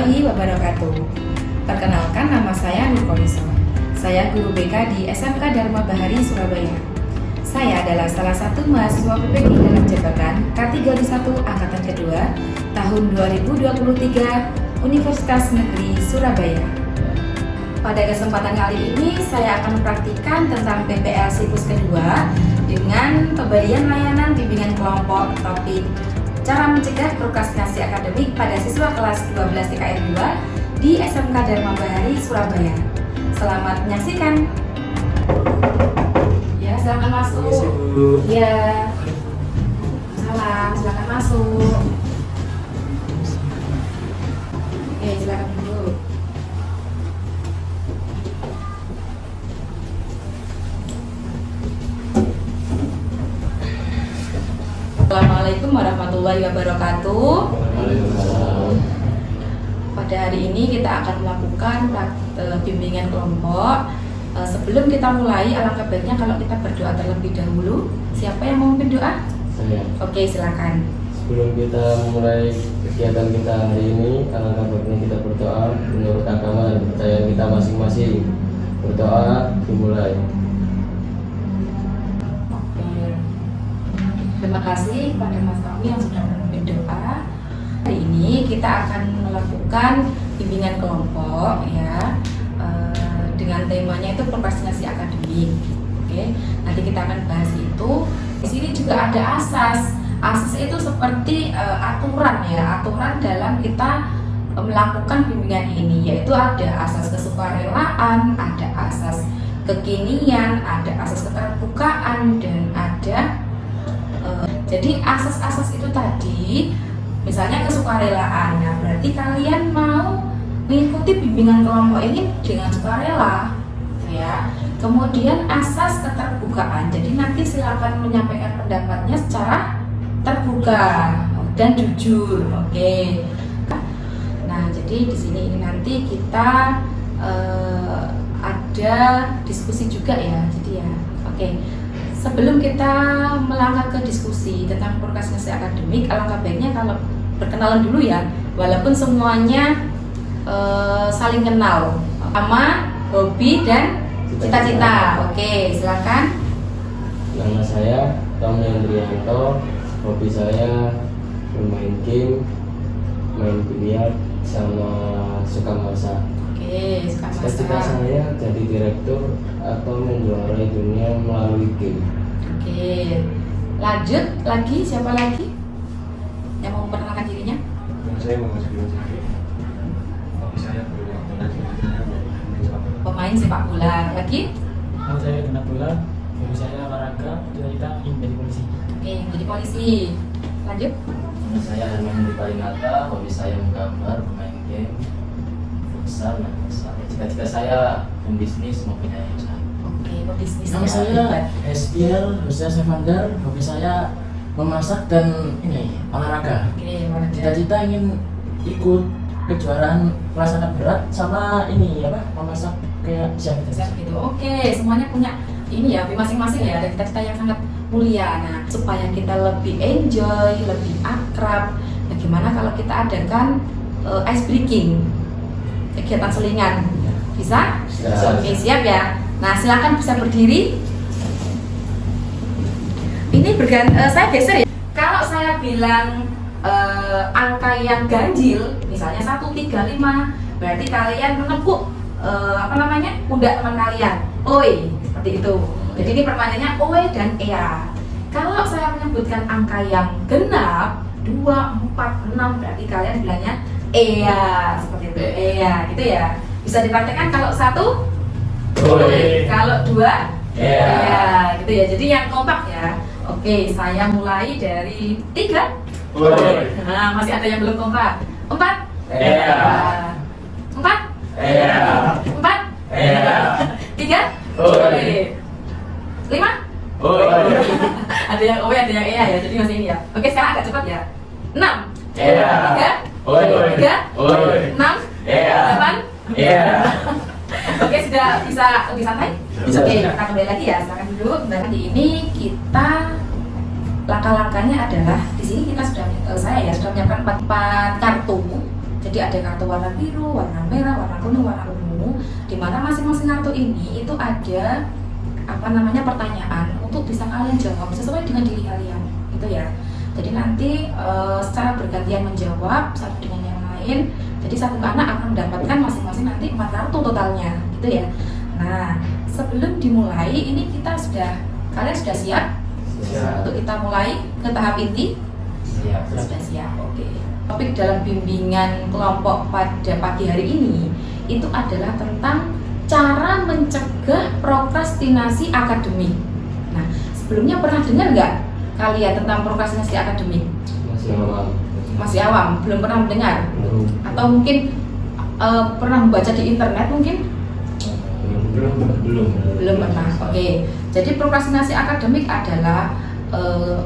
warahmatullahi wabarakatuh. Perkenalkan, nama saya Nurkolisol. Saya guru BK di SMK Dharma Bahari, Surabaya. Saya adalah salah satu mahasiswa PPG dalam jabatan kategori 1 angkatan kedua tahun 2023 Universitas Negeri Surabaya. Pada kesempatan kali ini saya akan mempraktikkan tentang PPL Siklus kedua dengan pemberian layanan bimbingan kelompok topik cara mencegah prokrastinasi akademik pada siswa kelas 12 TKR 2 di SMK Dharma Bahari, Surabaya. Selamat menyaksikan. Ya, silakan masuk. Ya. Salam, silakan masuk. Oke, silakan duduk. Assalamualaikum warahmatullahi wabarakatuh. Pada hari ini kita akan melakukan bimbingan kelompok. Sebelum kita mulai, alangkah baiknya kalau kita berdoa terlebih dahulu. Siapa yang mau memimpin doa? Saya. Oke, silakan. Sebelum kita mulai kegiatan kita hari ini, alangkah baiknya kita berdoa menurut agama dan kepercayaan kita masing-masing. Berdoa dimulai. Terima kasih kepada Mas Tommy yang sudah memimpin doa. Hari ini kita akan melakukan bimbingan kelompok ya, dengan temanya itu prokrastinasi akademik. Oke, nanti kita akan bahas itu. Di sini juga ada asas. Asas itu seperti aturan ya, aturan dalam kita melakukan bimbingan ini, yaitu ada asas kesukarelaan, ada asas kekinian, ada asas keterbukaan, dan ada jadi asas-asas itu tadi, misalnya kesukarelaan, nah berarti kalian mau mengikuti bimbingan kelompok ini dengan sukarela, ya. Kemudian asas keterbukaan, jadi nanti silakan menyampaikan pendapatnya secara terbuka dan jujur, oke. Nah, jadi di sini ini nanti kita ada diskusi juga ya, jadi ya, oke. Sebelum kita melangkah ke diskusi tentang prokrastinasi akademik, alangkah baiknya kalau perkenalan dulu ya, walaupun semuanya saling kenal, sama hobi dan cita-cita. Oke, silakan. Nama saya Tommy Andrianto. Hobi saya bermain game, main biliar, sama suka masak. Oke, suka masak. Cita-cita saya jadi direktur atau menjuarai dunia melalui game. Oke, lanjut lagi, siapa lagi yang mau memperkenalkan dirinya? Saya mau masuk dulu sih. Tapi saya punya Pemain sepak bola. Lagi? Nama saya Genap Bola, hobi saya olahraga, cita-cita ingin jadi polisi. Oke, menjadi polisi. Lanjut. Nama saya Herman Diparinata, hobi saya menggambar, bermain game, futsal, main futsal. Cita-cita saya pembisnis mau punya usaha. Oke, pebisnis. Nama saya SPL, Hussein Sevandar, hobi saya memasak dan ini olahraga. Oke, olahraga. Cita-cita ingin ikut kejuaraan kelas angkat berat sama ini apa memasak kayak chef Gitu. Oke, semuanya punya ini ya, masing-masing ya, ada cita-cita yang sangat mulia. Nah, supaya kita lebih enjoy, lebih akrab, bagaimana kalau kita adakan ice breaking, kegiatan selingan? Bisa? Bisa. Oke, siap ya. Nah, silakan bisa berdiri. Ini saya geser ya. Kalau saya bilang angka yang ganjil, misalnya 135, berarti kalian menepuk pundak teman kalian. Oi, seperti itu. Jadi ini perpanjangannya oi dan ea. Kalau saya menyebutkan angka yang genap 2, 4, 6, berarti kalian bilangnya ea, seperti itu. Ea, gitu ya. Bisa dipraktekkan kalau 1 oi, kalau 2 ea, gitu ya. Jadi yang kompak ya. Oke, saya mulai dari 3. Nah, masih ada yang belum kompak. 4 Ea. 4 Ea. 4 Ea. 3 Oi. 5 ada yang O, ada yang E ya, jadi masih ini ya. Oke, sekarang agak cepat ya. 6 Ea. 3 6 Ea. 8. Oke, sudah bisa lebih santai? Bisa. Oke, kita kembali lagi ya, silakan duduk. Dan di ini kita langkah-langkahnya adalah di sini kita sudah saya sudah menyiapkan 4 kartu. Jadi ada kartu warna biru, warna merah, warna kuning, warna ungu, di mana masing-masing kartu ini itu ada pertanyaan untuk bisa kalian jawab sesuai dengan diri kalian, gitu ya. Jadi nanti secara bergantian menjawab satu dengan yang lain. Jadi satu anak akan mendapatkan masing-masing nanti 4 kartu totalnya, gitu ya. Nah, sebelum dimulai ini kalian sudah siap? Siap. Untuk kita mulai ke tahap inti? Siap. Sudah siap, oke. Topik dalam bimbingan kelompok pada pagi hari ini itu adalah tentang cara mencegah prokrastinasi akademik. Nah, sebelumnya pernah dengar nggak kalian tentang prokrastinasi akademik? Masih awam. Masih awam, belum pernah mendengar? Belum. Atau mungkin pernah membaca di internet mungkin? Belum pernah. Oke. Jadi prokrastinasi akademik adalah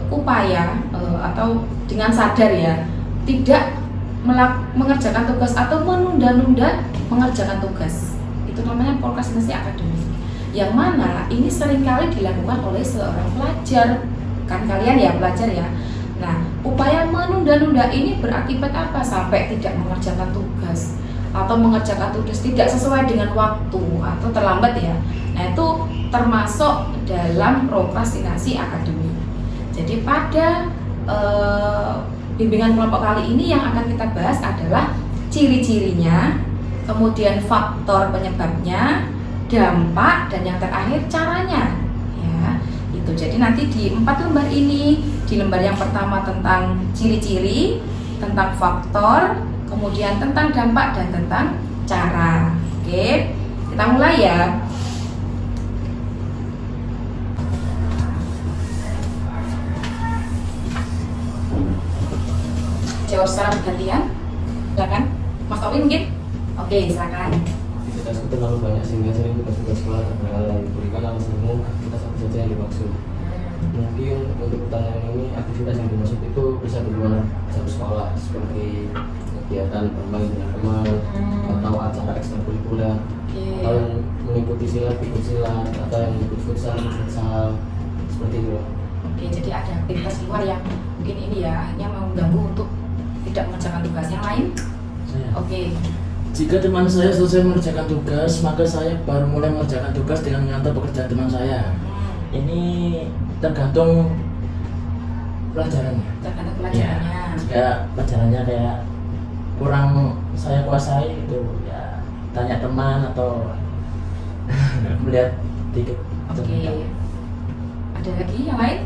upaya atau dengan sadar ya tidak mengerjakan tugas atau menunda-nunda mengerjakan tugas. Itu namanya prokrastinasi akademik. Yang mana ini seringkali dilakukan oleh seorang pelajar. Kan kalian ya pelajar ya. Nah, upaya menunda-nunda ini berakibat apa? Sampai tidak mengerjakan tugas atau mengerjakan tugas tidak sesuai dengan waktu atau terlambat ya. Nah, itu termasuk dalam prokrastinasi akademik. Jadi pada bimbingan kelompok kali ini yang akan kita bahas adalah ciri-cirinya, kemudian faktor penyebabnya, dampak, dan yang terakhir caranya. Ya, itu. Jadi nanti di 4 lembar ini, di lembar yang pertama tentang ciri-ciri, tentang faktor, kemudian tentang dampak dan tentang cara. Oke, kita mulai ya. Jawab secara bergantian, silakan. Mas Towi mungkin? Oke, silakan. Aktivitas itu terlalu banyak sehingga sering tugas-tugas sekolah terhalang. Berikan alasan umum aktivitas apa saja yang dimaksud. Mungkin untuk pertanyaan ini aktivitas yang dimaksud itu bisa di luar jam sekolah seperti kegiatan bermain dengan teman atau acara ekstrakurikuler atau yang mengikuti silat, ikut silat atau yang ikut futsal seperti itu. Oke, jadi ada aktivitas luar yang mungkin ini ya akhirnya mengganggu untuk tidak mengerjakan tugas yang lain. Oke. Jika teman saya selesai mengerjakan tugas, maka saya baru mulai mengerjakan tugas dengan mengantar pekerjaan teman saya. Ini tergantung pelajarannya. Tergantung pelajarannya. Ya, jika pelajarannya kayak kurang saya kuasai gitu, ya tanya teman atau melihat dikit. Oke. Ada lagi yang lain?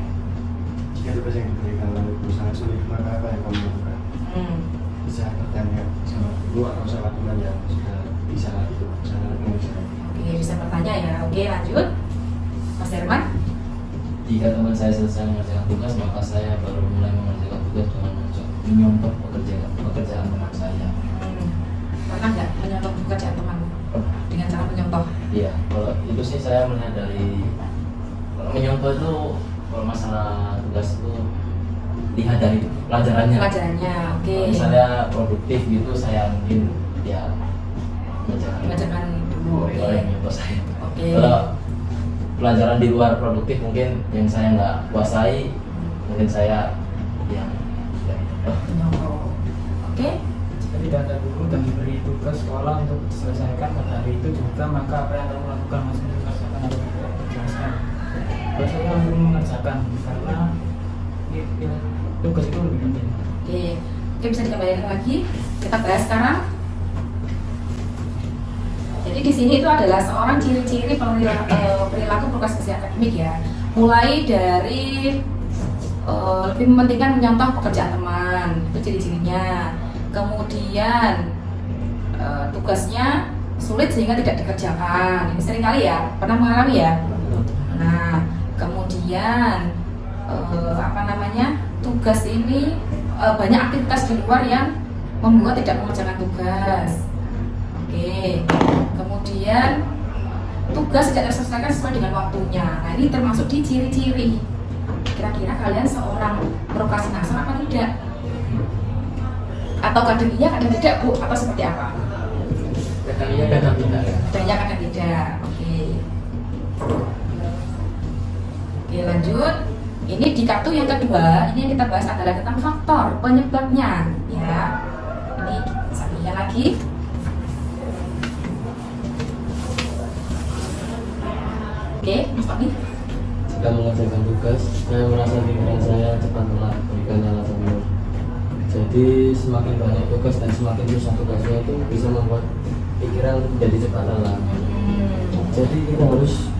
Jika tugas yang diberikan lalu sangat sulit, maka apa yang kamu lakukan? Bisa bertanya sama guru atau sama teman yang sudah bisa itu cara mengerjakan. Oke, bisa bertanya ya. Oke, lanjut. Mas Herman? Jika teman saya selesai mengerjakan tugas, maka saya baru mulai mengerjakan tugas dengan menyontoh pekerjaan teman saya. Pernah nggak menyontoh pekerjaan teman dengan cara menyontoh? Iya, kalau itu sih saya melihat dari kalau menyontoh itu kalau masalah tugas itu lihat dari pelajarannya. Pelajarannya, oke. Kalau misalnya produktif gitu saya mungkin ya Mengerjakan dulu. kalau yang nyontoh saya. Oke. Kalau pelajaran di luar produktif mungkin yang saya nggak kuasai, mungkin saya yang Menyontoh. Oke. Jika tidak ada guru dan diberi tugas sekolah untuk diselesaikan pada hari itu juga, maka apa yang kamu lakukan? Masih mengerjakan atau tidak? Jelaskan. Biasanya langsung mengerjakan karena tugas itu lebih penting. Oke, bisa dikembalikan lagi. Kita bahas sekarang. Jadi di sini itu adalah seorang ciri-ciri perilaku prokrastinasi akademik ya. Mulai dari lebih mementingkan menyontoh pekerjaan teman, itu ciri-cirinya. Kemudian tugasnya sulit sehingga tidak dikerjakan. Ini seringkali ya, pernah mengalami ya. Nah, kemudian tugas ini banyak aktivitas di luar yang membuat tidak mengerjakan tugas. Oke. Kemudian tugas tidak terselesaikan sesuai dengan waktunya. Nah, ini termasuk di ciri-ciri. Kira-kira kalian seorang prokrastinator apa tidak? Atau kadang iya, kadang tidak, Bu? Atau seperti apa? Kadang iya, kadang tidak. Kadang iya, kadang tidak. Oke. Oke, lanjut. Ini di kartu yang kedua, ini yang kita bahas adalah tentang faktor penyebabnya. Ya, ini bisa lihat lagi. Oke, Mas Tommy. Jika mengerjakan tugas, saya merasa pikiran saya cepat lelah, berikan alasan menurut. Jadi semakin banyak tugas dan semakin susah tugasnya itu bisa membuat pikiran menjadi cepat lelah. Jadi kita harus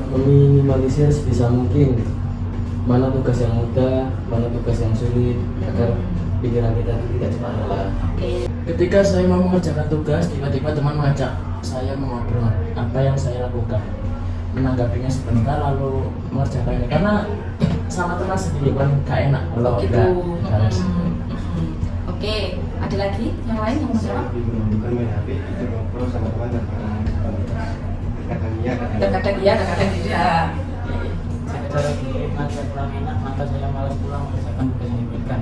meminimalisir sebisa mungkin mana tugas yang mudah, mana tugas yang sulit agar pikiran kita tidak cepat lelah. Oke. Ketika saya mau mengerjakan tugas, tiba-tiba teman mengajak saya mengobrol apa yang saya lakukan. Menanggapinya sebentar lalu mengerjakannya karena sama teman sendiri kan gak enak kalau Gitu. enggak. Oke, ada lagi yang lain yang mau Saya jawab? lebih menentukan main HP itu ngobrol sama teman dan kadang iya, Kadang-kadang iya, kadang-kadang tidak. Jika lagi ngajar kurang enak, maka saya malas pulang mengerjakan tugas yang diberikan.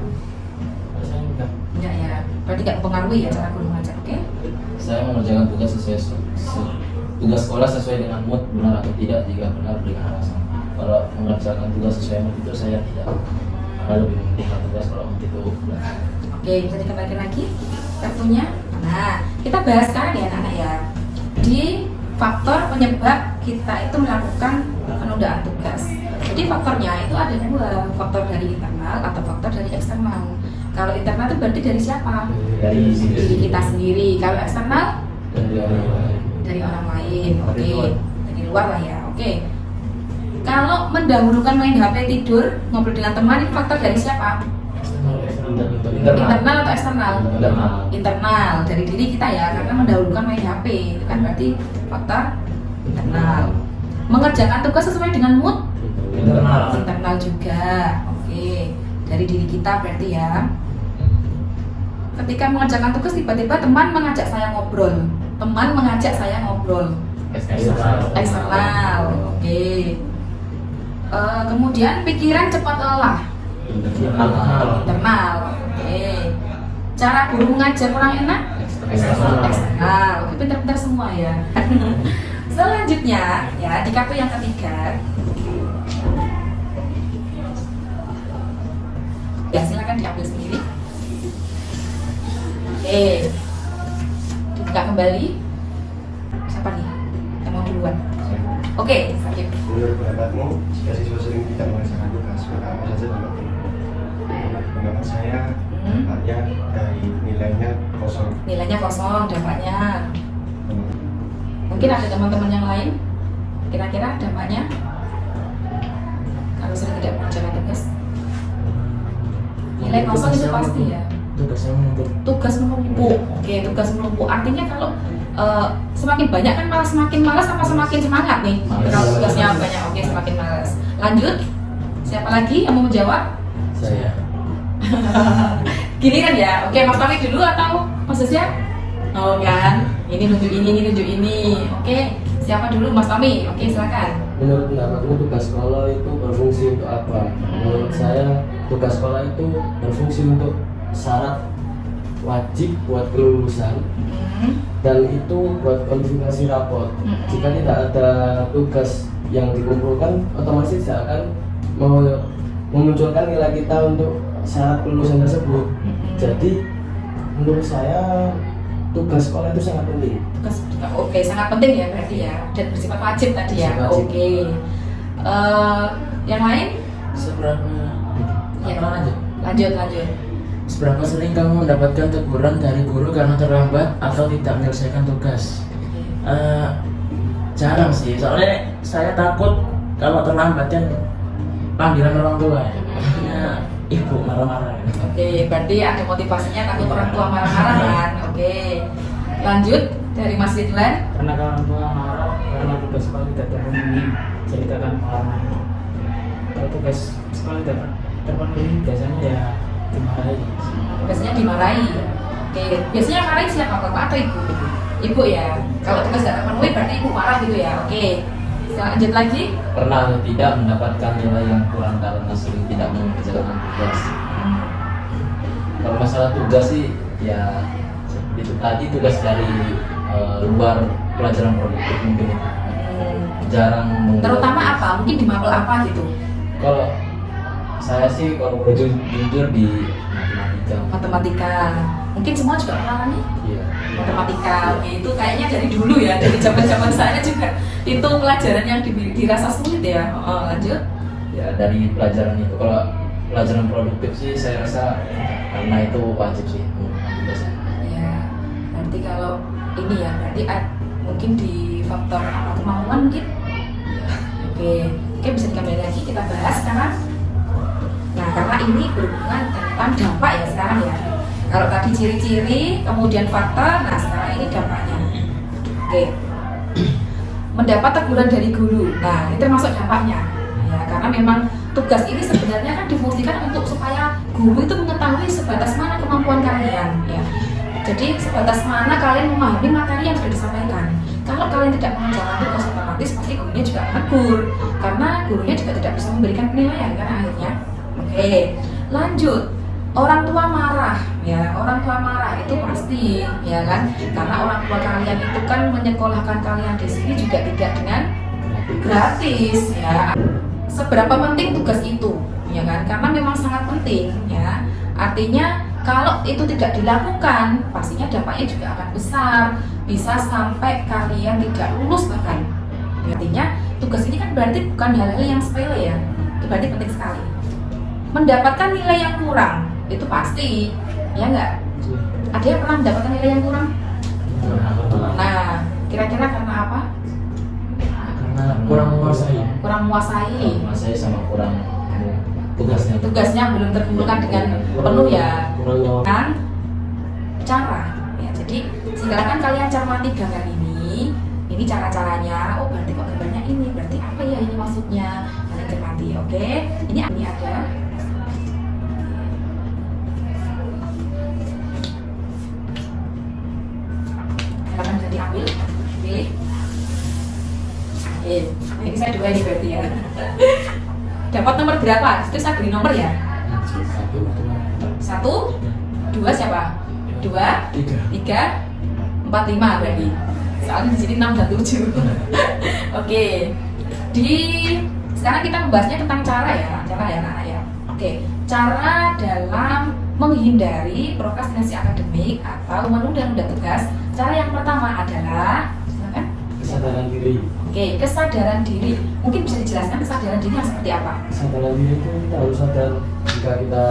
Kalau saya enggak. Ya, ya. Berarti nggak mempengaruhi ya cara guru mengajar, oke? Saya mengerjakan tugas tugas sekolah sesuai dengan mood, benar atau tidak, jika benar dengan alasan. Kalau mengerjakan tugas sesuai mood itu saya tidak, karena lebih mementingkan tugas kalau mood itu benar. Oke, bisa dikembalikan lagi kartunya. Nah, kita bahas sekarang ya anak-anak ya. Di faktor penyebab kita itu melakukan penundaan tugas. Jadi faktornya itu ada dua, faktor dari internal atau faktor dari eksternal. Kalau internal itu berarti dari siapa? Dari Diri kita sendiri. Kalau eksternal Dari orang lain. dari orang lain. Oke, Dari luar. dari luar lah ya. Oke. Kalau mendahulukan main HP tidur, ngobrol dengan teman, itu faktor dari siapa? Internal atau eksternal? Internal. Internal dari diri kita ya, karena mendahulukan main HP itu kan berarti faktor internal. Mengerjakan tugas sesuai dengan mood internal juga. Oke, dari diri kita berarti ya. Ketika mengerjakan tugas tiba-tiba teman mengajak saya ngobrol. Eksternal. Oke. Kemudian pikiran cepat lelah. Internal. Oke. Cara guru mengajar kurang enak? Eksternal. Oke, pintar-pintar semua ya. Selanjutnya ya di kartu yang ketiga. Ya silakan diambil sendiri. Oke. Dibuka kembali. Siapa nih? Yang mau duluan? Oke, Sakit. Menurut pendapatmu, jika siswa sering tidak mengerjakan tugas, maka apa saja dampaknya? Menurut pendapat saya, dampaknya dari nilainya kosong. Nilainya kosong, dampaknya. Mungkin ada teman-teman yang lain. Kira-kira dampaknya kalau sering tidak mengerjakan tugas. Nilai kosong itu pasti ya. Tugasnya menuntut. Tugas menumpuk. Oke, tugas menumpuk. Artinya kalau semakin banyak kan malah semakin malas apa semakin semangat nih? Malas. Kalau tugasnya banyak, oke semakin malas. Lanjut. Siapa lagi yang mau menjawab? Saya. Gini kan ya. Oke, Mas Tommy dulu atau Mas Yosya? Oh kan. Ini nunjuk ini. Oke, siapa dulu? Mas Tommy. Oke, silakan. Menurut pendapatmu tugas sekolah itu berfungsi untuk apa? Menurut saya tugas sekolah itu berfungsi untuk syarat wajib buat kelulusan dan itu buat kualifikasi raport. Jika tidak ada tugas yang dikumpulkan, otomatis tidak akan memunculkan nilai kita untuk syarat kelulusan tersebut. Jadi menurut saya tugas sekolah itu sangat penting. Oke, sangat penting ya berarti ya, dan bersifat wajib tadi ya. Bersifat wajib. Oke. Yang lain? Seberapa? Ya. Apa lanjut? Lanjut. Seberapa sering kamu mendapatkan teguran dari guru karena terlambat atau tidak menyelesaikan tugas? Jarang sih, soalnya saya takut kalau terlambat kan panggilan orang tua ya. Makanya ibu marah-marah. Oke, berarti ada motivasinya takut orang tua marah-marah kan? Oke. Lanjut dari Mas Ridwan. Karena kalau orang tua marah karena tugas sekolah tidak terpenuhi, ceritakan pengalaman. Kalau tugas sekolah tidak terpenuhi, biasanya ya dimarahi. Biasanya dimarahi. Oke, biasanya marahin siapa? Bapak atau ibu? Ibu ya. Kalau tugas nggak terpenuhi berarti ibu marah gitu ya. Oke. Lanjut lagi. Pernah atau tidak mendapatkan nilai yang kurang karena sering tidak mengerjakan tugas? Kalau masalah tugas sih ya itu tadi tugas dari luar pelajaran produktif mungkin itu jarang Terutama apa? Mungkin di mapel apa gitu? Kalau saya sih kalau boleh jujur di matematika. Matematika. Mungkin semua juga pernah nih Iya. matematika, oke, itu kayaknya dari dulu ya, dari zaman saya juga itu pelajaran yang dirasa sulit ya. Lanjut. Ya dari pelajaran itu, kalau pelajaran produktif sih saya rasa karena itu wajib sih tugasnya. Ya, nanti kalau ini ya, berarti mungkin di faktor apa, kemauan mungkin. Oke, bisa dikembali lagi kita bahas sekarang. Nah, karena ini berhubungan tentang dampak ya sekarang ya. Kalau tadi ciri-ciri, kemudian faktor, nah sekarang ini dampaknya. Oke, mendapat teguran dari guru. Nah, ini termasuk dampaknya. Ya, karena memang tugas ini sebenarnya kan difungsikan untuk supaya guru itu mengetahui sebatas mana kemampuan kalian. Ya. Jadi sebatas mana kalian memahami materi yang sudah disampaikan. Kalau kalian tidak mengerjakan tugas otomatis, pasti gurunya juga menegur. Karena gurunya juga tidak bisa memberikan penilaian kan akhirnya. Oke, lanjut. Orang tua marah, ya orang tua marah itu pasti, ya kan? Karena orang tua kalian itu kan menyekolahkan kalian di sini juga tidak dengan gratis, ya. Seberapa penting tugas itu, ya kan? Karena memang sangat penting, ya. Artinya kalau itu tidak dilakukan, pastinya dampaknya juga akan besar, bisa sampai kalian tidak lulus bahkan. Artinya tugas ini kan berarti bukan hal-hal yang sepele ya, itu berarti penting sekali. Mendapatkan nilai yang kurang itu pasti, ya enggak? Ada yang pernah mendapatkan nilai yang kurang? Nah, kira-kira karena apa? Karena kurang menguasai. Kurang menguasai. Saya sama kurang tugasnya. Tugasnya belum terkumpulkan dengan penuh ya. Kurang Kan cara. Ya, jadi silakan kalian cermati gambar ini. Ini cara-caranya. Oh, berarti kok gambarnya ini. Berarti apa ya ini maksudnya? Kalian cermati, oke? Ini ada. Silakan bisa diambil. Oke. Nah, ini saya dua ini berarti ya. Dapat nomor berapa? Itu saya beri nomor ya. Satu, dua siapa? Dua, tiga, 4, 5 berarti. Soalnya di sini 6 dan 7. Oke. Sekarang kita membahasnya tentang cara ya, anak-anak ya. Oke. Cara dalam menghindari prokrastinasi akademik atau menunda-nunda tugas. Cara yang pertama adalah, silakan. kesadaran diri. Oke, kesadaran diri. Mungkin bisa dijelaskan kesadaran diri yang seperti apa? Kesadaran diri itu kita harus sadar jika kita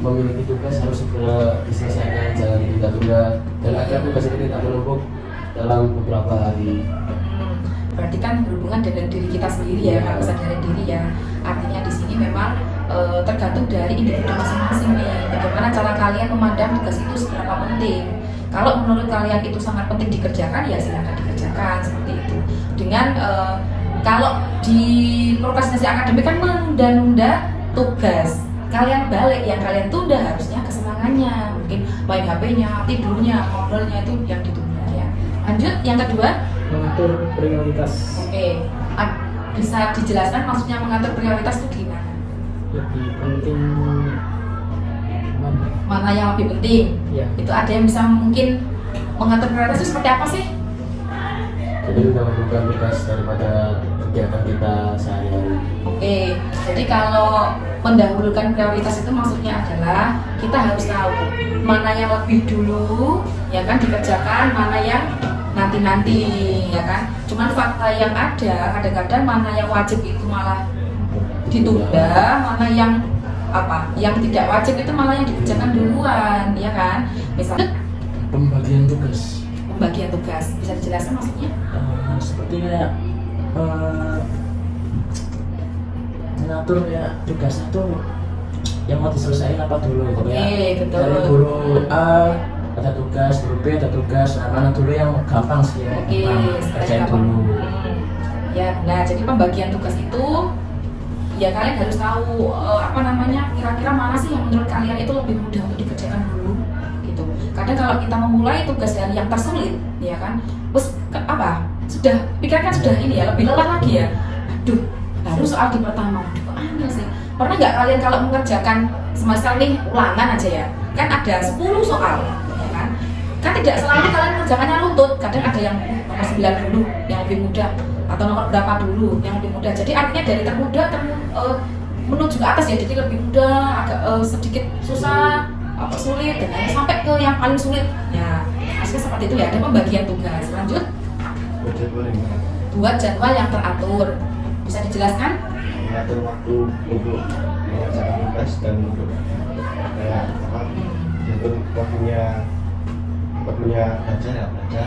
memiliki tugas harus segera diselesaikan, jangan ditunda-tunda, dan agar tugas itu tidak menumpuk dalam beberapa hari. Berarti kan berhubungan dengan diri kita sendiri ya, kalau kesadaran diri ya. Artinya di sini memang tergantung dari individu masing-masing nih. Bagaimana cara kalian memandang tugas itu seberapa penting. Kalau menurut kalian itu sangat penting dikerjakan, ya silakan dikerjakan seperti itu. Dengan kalau di prokrastinasi akademik kan menunda-nunda tugas, kalian balik, yang kalian tunda harusnya kesenangannya, mungkin main HP-nya, tidurnya, ngobrolnya itu yang ditunda ya. Lanjut, yang kedua. Mengatur prioritas. Oke, bisa dijelaskan maksudnya mengatur prioritas itu gimana? Lebih penting mana? Mana yang lebih penting? Ya. Itu ada yang bisa mungkin mengatur prioritas itu seperti apa sih? Jadi mendahulukan tugas daripada kegiatan kita sehari-hari. Oke, jadi kalau mendahulukan prioritas itu maksudnya adalah kita harus tahu mana yang lebih dulu ya kan dikerjakan, mana yang nanti-nanti ya kan. Cuman fakta yang ada kadang-kadang mana yang wajib itu malah ditunda, mana yang apa yang tidak wajib itu malah yang dikerjakan duluan ya kan. Misalnya Pembagian tugas. pembagian tugas, bisa dijelaskan maksudnya? Seperti kayak mengatur ya tugasnya tuh yang mau diselesaikan apa dulu gitu ya. Betul. Dari guru A ada tugas, guru B ada tugas, nah mana dulu yang gampang sih ya. Oke, Kerjain seperti apa? dulu. Ya, nah jadi pembagian tugas itu ya kalian harus tahu apa namanya, kira-kira mana sih yang menurut kalian itu lebih mudah untuk dikerjakan dulu gitu. Kadang kalau kita memulai tugas dari yang tersulit ya kan, terus apa sudah pikiran kan sudah ini ya lebih lelah lagi ya. Aduh, baru soal di pertama, aduh kok angel sih. Pernah nggak kalian kalau mengerjakan semester nih ulangan aja ya, kan ada 10 soal ya kan tidak selalu kalian mengerjakannya runtut, kadang ada yang nomor 9 dulu yang lebih mudah, atau nomor berapa dulu yang lebih mudah. Jadi artinya dari termudah menuju ke atas ya, jadi lebih mudah, agak sedikit susah, apa sulit dan lain sampai ke yang paling sulit. Ya, maksudnya seperti itu ya, ada pembagian tugas. Lanjut, buat jadwal yang teratur. Bisa dijelaskan? Mengatur waktu untuk mengerjakan tugas dan untuk kayak apa? Jatuh waktunya belajar ya belajar.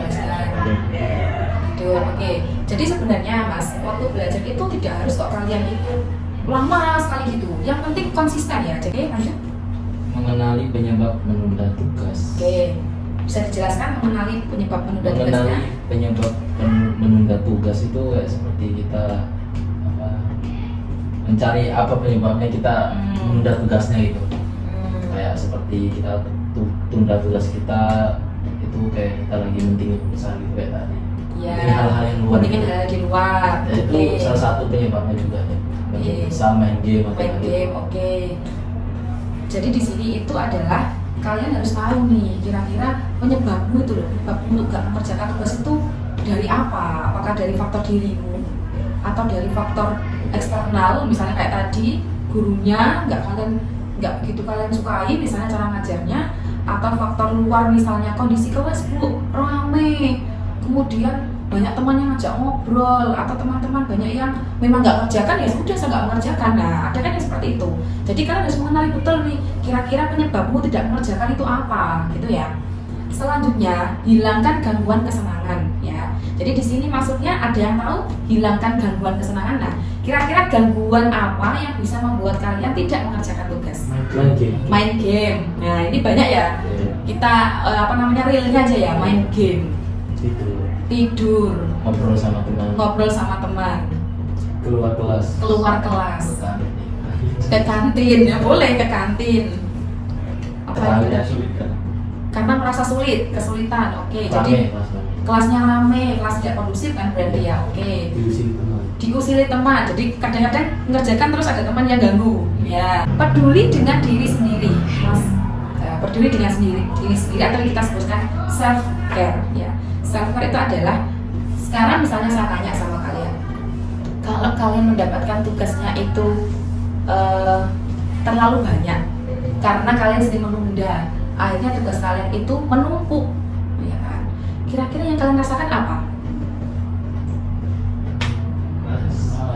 Betul, oke. Jadi sebenarnya Mas, waktu belajar itu tidak harus kok kalian itu lama sekali gitu. Yang penting konsisten ya. Jadi lanjut. Mengenali penyebab menunda tugas. Oke, bisa dijelaskan mengenali penyebab menunda tugasnya? Mengenali penyebab menunda tugas itu ya seperti kita apa, mencari apa penyebabnya kita menunda tugasnya gitu. Kayak seperti kita tunda tugas kita itu kayak kita lagi mentingin urusan gitu kayak tadi. Iya. Pentingin hal-hal yang luar. Pentingin gitu. hal di luar. Ya, itu Oke. salah satu penyebabnya juga ya. Oke. Bisa main game atau Main game, oke. Jadi di sini itu adalah kalian harus tahu nih kira-kira penyebabmu itu loh, penyebabmu gak mengerjakan tugas itu dari apa? Apakah dari faktor dirimu atau dari faktor eksternal, misalnya kayak tadi gurunya nggak begitu kalian sukai, misalnya cara ngajarnya, atau faktor luar misalnya kondisi kelas bu rame, kemudian banyak teman yang ngajak ngobrol, atau teman-teman banyak yang memang nggak kerjakan, ya sudah saya nggak mengerjakan. Nah ada kan yang seperti itu. Jadi kalian harus mengenali betul nih kira-kira penyebabmu tidak mengerjakan itu apa gitu ya. Selanjutnya hilangkan gangguan kesenangan ya. Jadi di sini maksudnya ada yang tahu hilangkan gangguan kesenangan. Nah kira-kira gangguan apa yang bisa membuat kalian tidak mengerjakan tugas? Main game. Main game. Nah ini banyak ya. Kita realnya aja ya, main game, tidur, ngobrol sama teman, Keluar kelas. ke kantin, ya boleh ke kantin. Apa lagi? Karena merasa kesulitan. Oke, jadi kelasnya rame, kelas tidak kondusif kan berarti ya. Oke. Diusili teman. Jadi kadang-kadang mengerjakan terus ada teman yang ganggu. Ya. Peduli dengan diri sendiri, Mas. Peduli dengan diri sendiri atau kita sebutkan self care ya. Self care itu adalah sekarang misalnya saya tanya sama kalian, kalau kalian mendapatkan tugasnya itu terlalu banyak karena kalian sering menunda, akhirnya tugas kalian itu menumpuk, ya kan? Kira-kira yang kalian rasakan apa?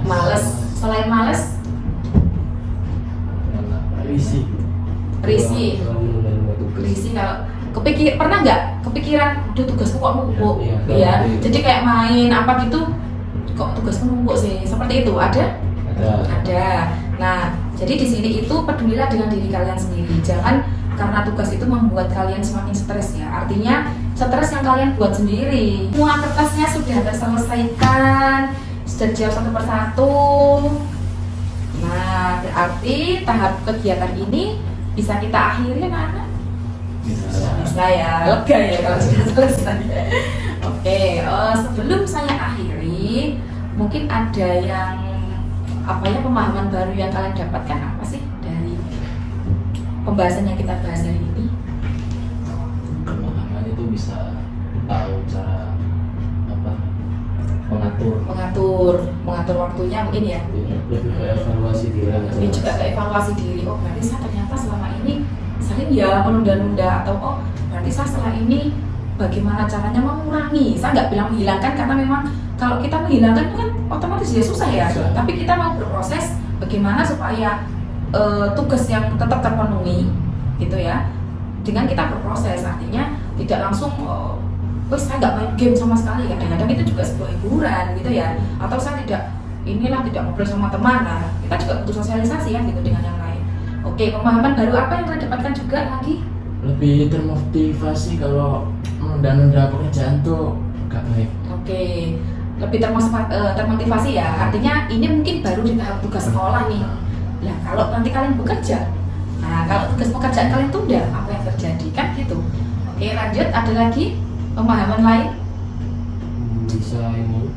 Males. Selain males, risih kalau pernah nggak kepikiran, udah tugasku kok numpuk, ya. Jadi kayak main apa gitu, kok tugasku numpuk sih, seperti itu ada. Nah, jadi di sini itu pedulilah dengan diri kalian sendiri. Jangan karena tugas itu membuat kalian semakin stres ya. Artinya stres yang kalian buat sendiri. Semua kertasnya sudah terselesaikan, sudah dijawab satu persatu. Nah, berarti tahap kegiatan ini bisa kita akhiri anak-anak? Bisa ya, lega ya kalau sudah selesai. Oke, sebelum saya akhiri, mungkin ada yang pemahaman baru yang kalian dapatkan apa sih dari pembahasan yang kita bahas hari ini? Pemahaman itu bisa tahu cara mengatur waktunya mungkin ya. Lebih ke evaluasi diri. Ini juga ke evaluasi diri. Oh berarti saya ternyata selama ini sering ya menunda-nunda, atau berarti saya setelah ini bagaimana caranya mengurangi. Saya nggak bilang menghilangkan karena memang kalau kita menghilangkan itu kan otomatis ya susah ya. Tapi kita mau berproses bagaimana supaya tugas yang tetap terpenuhi gitu ya, dengan kita berproses. Artinya tidak langsung saya nggak main game sama sekali. Kadang-kadang itu juga sebuah hiburan gitu ya. Atau saya tidak ngobrol sama teman. Nah, kita juga butuh sosialisasi kan gitu dengan yang lain. Oke, pemahaman baru apa yang kalian dapatkan juga lagi? Lebih termotivasi kalau menunda-nunda pekerjaan tuh gak baik. Oke, lebih termotivasi ya. Artinya ini mungkin baru di tahap tugas sekolah nih. Nah, kalau nanti kalian bekerja, kalau tugas pekerjaan kalian tunda, apa yang terjadi kan gitu. Oke, lanjut. Ada lagi pemahaman lain? Bisa ini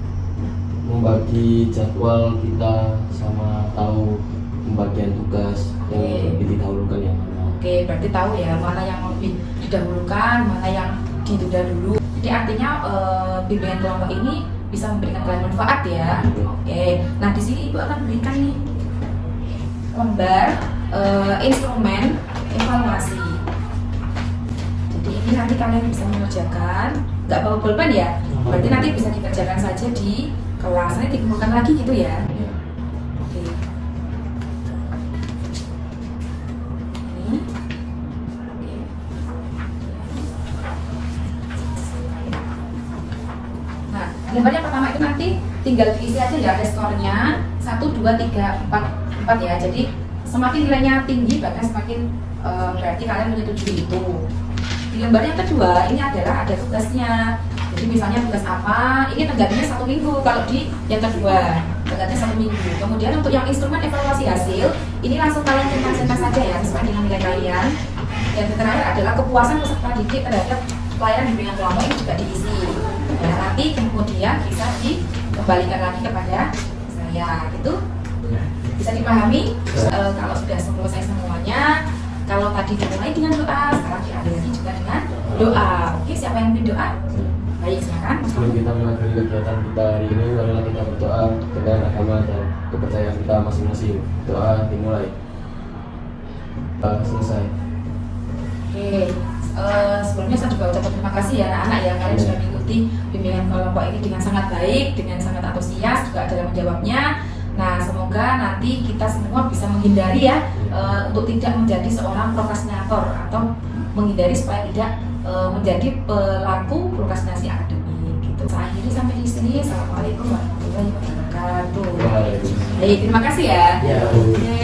membagi jadwal kita sama tahu pembagian tugas yang lebih didahulukan yang mana. Oke, berarti tahu ya mana yang lebih didahulukan, mana yang ditunda dulu. Jadi artinya bimbingan kelompok ini bisa memberikan kalian manfaat ya. Oke, nah di sini Ibu akan berikan nih lembar instrumen evaluasi. ini nanti kalian bisa mengerjakan, nggak bawa pulpen ya, berarti nanti bisa dikerjakan saja di kelas, nanti dikumpulkan lagi gitu ya. Oke. Ini. Oke. Nah, gambarnya pertama itu nanti tinggal diisi aja ya, ada skornya 1, 2, 3, 4 ya. Jadi semakin nilainya tinggi bahkan semakin berarti kalian menyetujui itu. Di lembar yang kedua ini adalah ada tugasnya. Jadi misalnya tugas apa, ini tenggatnya 1 minggu. Kalau di yang kedua tenggatnya 1 minggu. Kemudian untuk yang instrumen evaluasi hasil, ini langsung kalian centang-centang saja ya sesuai dengan nilai kalian. Yang terakhir adalah kepuasan peserta didik terhadap pelayanan bimbingan kelompok, ini juga diisi. Ya, nanti kemudian bisa dikembalikan lagi kepada saya, gitu. Bisa dipahami. Kalau sudah selesai semuanya, kalau tadi dimulai dengan doa, sekarang diakhiri lagi juga dengan doa. Oke, siapa yang mau doa? Baik, silakan. Sebelum kita mengakhiri kegiatan kita hari ini, marilah kita berdoa dengan agama dan kepercayaan kita masing-masing. Doa dimulai. Selesai. Oke, sebelumnya saya juga ucapkan terima kasih ya anak-anak ya, kalian sudah mengikuti bimbingan kelompok ini dengan sangat baik, dengan sangat antusias juga dalam menjawabnya. Nah, semoga nanti kita semua bisa menghindari ya untuk tidak menjadi seorang prokrastinator atau menghindari supaya tidak menjadi pelaku prokrastinasi akademik gitu. Saya akhiri sampai di sini. Assalamualaikum warahmatullahi wabarakatuh. Baik, terima kasih ya. Ya. Oke.